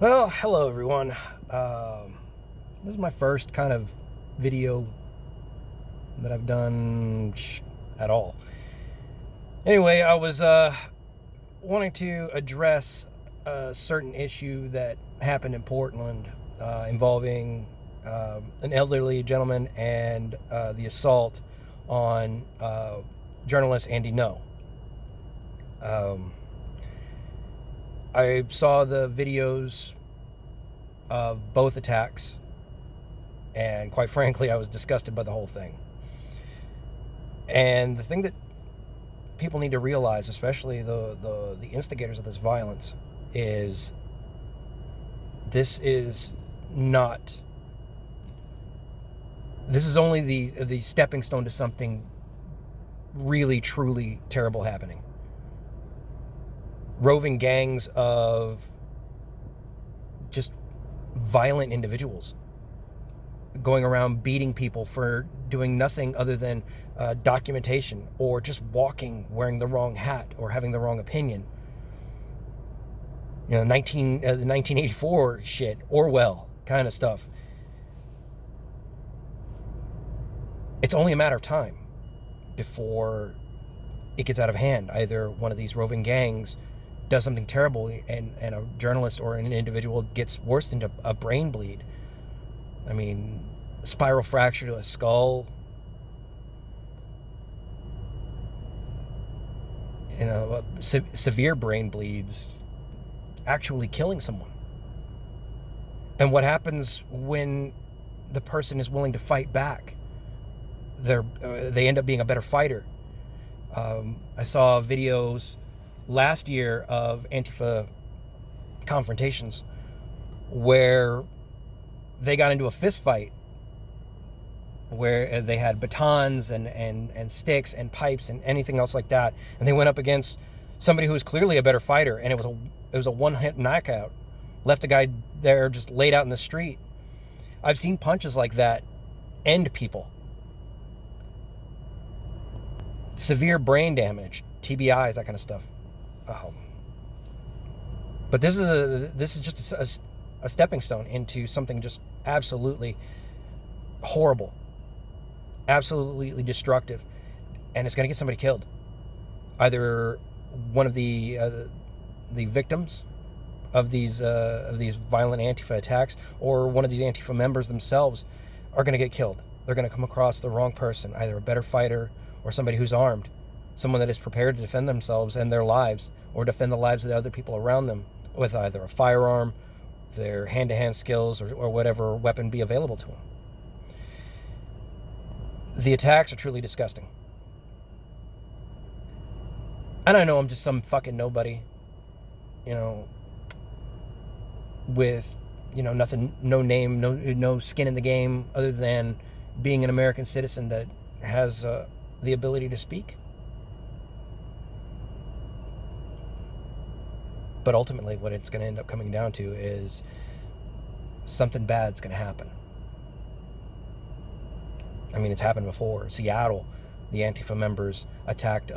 Well, hello everyone. This is my first kind of video that I've done at all. Anyway, I was wanting to address a certain issue that happened in Portland involving an elderly gentleman and the assault on journalist Andy No. Um, I saw the videos of both attacks, and quite frankly, I was disgusted by the whole thing. And the thing that people need to realize, especially the instigators of this violence, is this is not. This is only the stepping stone to something really, truly terrible happening. Roving gangs of just violent individuals going around beating people for doing nothing other than documentation, or just walking wearing the wrong hat or having the wrong opinion. The 1984 shit, Orwell kind of stuff. It's only a matter of time before it gets out of hand. Either one of these roving gangs does something terrible, and a journalist or an individual gets worse than a brain bleed. I mean, a spiral fracture to a skull, severe brain bleeds, actually killing someone. And what happens when the person is willing to fight back? They end up being a better fighter. I saw videos last year of ANTIFA confrontations where they got into a fist fight, where they had batons and sticks and pipes and anything else like that, and they went up against somebody who was clearly a better fighter, and it was a one-hit knockout, left a guy there just laid out in the street. I've seen punches like that end people. Severe brain damage, TBIs, that kind of stuff. But this is just a stepping stone into something just absolutely horrible, absolutely destructive, and it's going to get somebody killed. Either one of the victims of these violent Antifa attacks, or one of these Antifa members themselves are going to get killed. They're going to come across the wrong person, either a better fighter or somebody who's armed, someone that is prepared to defend themselves and their lives, or defend the lives of the other people around them with either a firearm, their hand-to-hand skills, or whatever weapon be available to them. The attacks are truly disgusting. And I know I'm just some fucking nobody, with, nothing, no name, no skin in the game, other than being an American citizen that has the ability to speak. But ultimately, what it's going to end up coming down to is something bad's going to happen. I mean, it's happened before. Seattle, the Antifa members attacked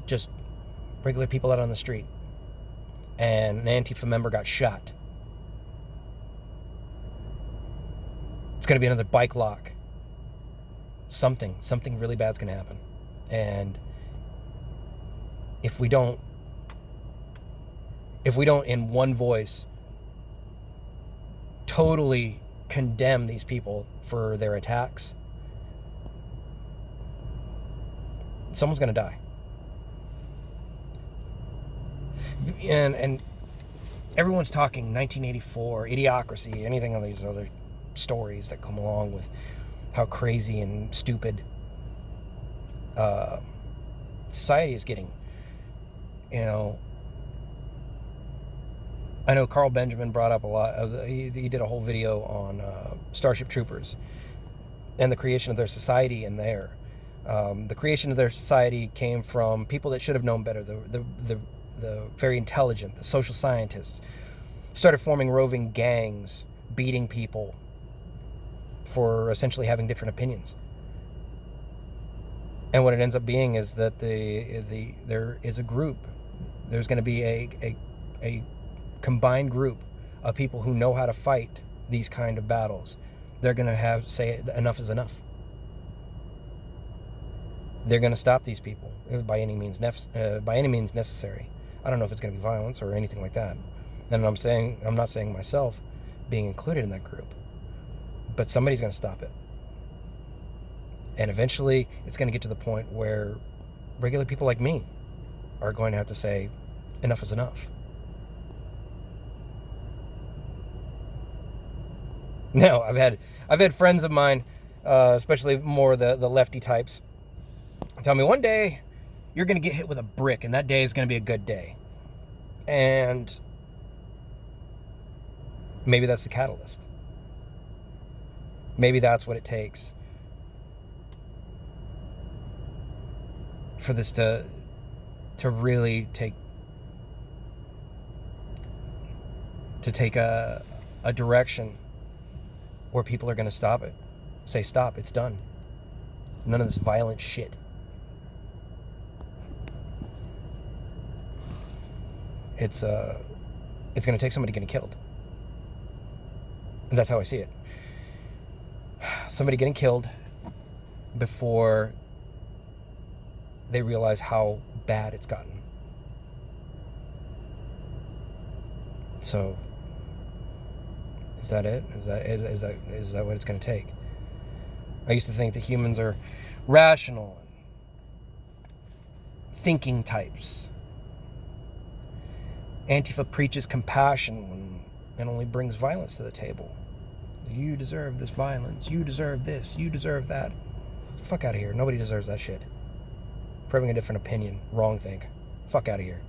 just regular people out on the street, and an Antifa member got shot. It's going to be another bike lock. Something really bad's going to happen. And if we don't in one voice totally condemn these people for their attacks, someone's going to die. And everyone's talking 1984, idiocracy, anything of these other stories that come along with how crazy and stupid society is getting. I know Carl Benjamin brought up a lot of he did a whole video on Starship Troopers and the creation of their society in there. The creation of their society came from people that should have known better. The very intelligent, the social scientists, started forming roving gangs, beating people for essentially having different opinions. And what it ends up being is that there is a group. There's going to be a combined group of people who know how to fight these kind of battles, they're going to say enough is enough. They're going to stop these people by any means necessary. I don't know if it's going to be violence or anything like that. And I'm not saying myself being included in that group, but somebody's going to stop it. And eventually it's going to get to the point where regular people like me are going to have to say enough is enough. Now, I've had friends of mine, especially more the lefty types, tell me one day you're going to get hit with a brick and that day is going to be a good day. And maybe that's the catalyst. Maybe that's what it takes for this to really take a direction where people are going to stop it. Say, stop, it's done. None of this violent shit. It's going to take somebody getting killed. And that's how I see it. Somebody getting killed before they realize how bad it's gotten. So, is that it? Is that what it's going to take? I used to think that humans are rational, thinking types. ANTIFA preaches compassion and only brings violence to the table. You deserve this violence. You deserve this. You deserve that. Fuck out of here. Nobody deserves that shit. For having a different opinion. Wrong think. Fuck out of here.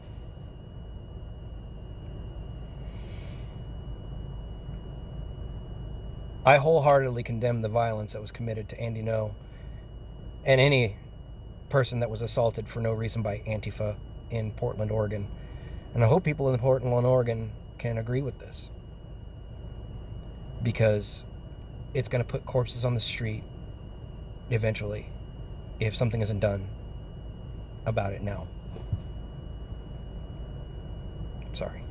I wholeheartedly condemn the violence that was committed to Andy No and any person that was assaulted for no reason by ANTIFA in Portland, Oregon. And I hope people in Portland, Oregon can agree with this. Because it's going to put corpses on the street eventually if something isn't done about it now. Sorry.